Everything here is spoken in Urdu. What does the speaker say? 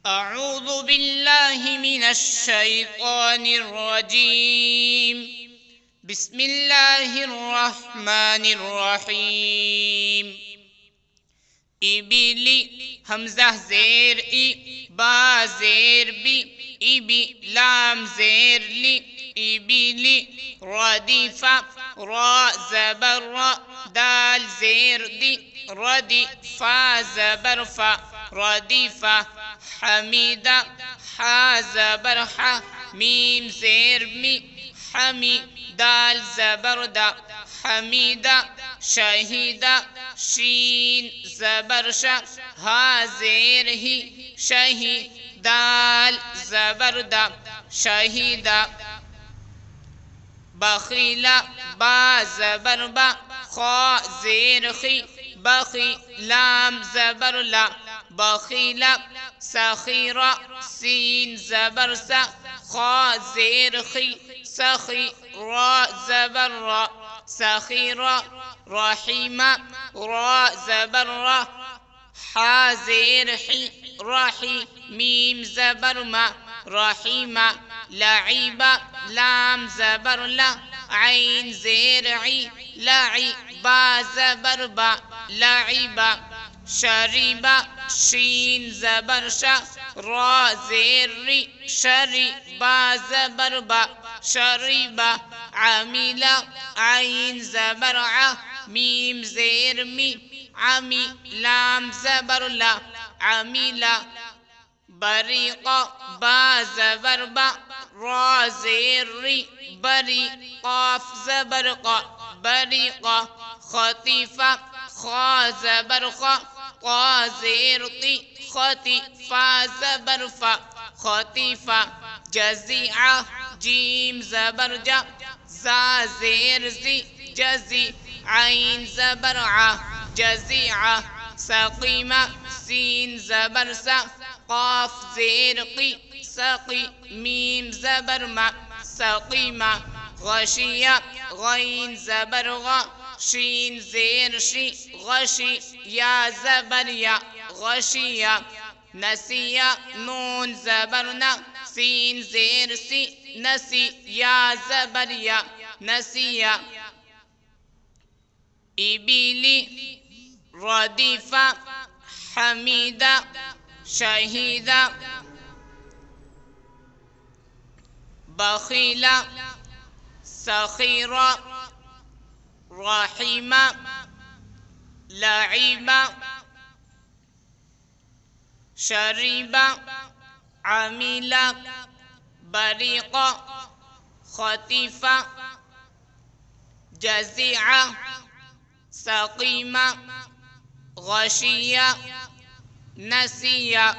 أعوذ بالله من الشيطان الرجيم بسم الله الرحمن الرحيم إبلي همزة زير إي با زير بي إبي لام زير لي إبلي رديفة را زبر را دال زير دي ردي فا زبر فا رديفة حميدة حا زبر حا ميم زير مي حمي دال زبر دا حميدة شهيدة شين زبر شا ها زير هي شهي دال زبر دا شهيدة بخيلة با زبر با خا زير خي بخي لام زبر لا بخيلة سخيرة سين زبر سا خا زير خي سخي را زبر را سخيرة رحيمة را زبر را حا زير حي رحي ميم زبر ما رحيمة لعيبة لام زبر لا عين زير عي لعي با زبر با لعيبة شريبة شين زبر شا را زير ري شري با زبر با شريبة عميلة عين زبر ع ميم زير مي عمي لام زبر لا عميلة بريقة با زبر با را زير ري بري قاف زبر قا بريقة خطيفة خا زبر خا قا زير طي خطي فا زبر فا خطيفة جزيعة جيم زبر جا زا زير زي جزي عين زبر ع جزيعة سقيمة سين زبر سا قاف زير قي سقي ميم زبر ما سقيمة غشية غين زبر غا شين زير شي غشي يا زبر يا غشية نسية نون زبرنا سين زير سي نسي يا زبر يا نسية إبلي رديفة حميدة شهيدة بخيلة سخيرة رحيمة لعيبة شريبة عميلة بريقة خطيفة جزيعة سقيمة غشية نسية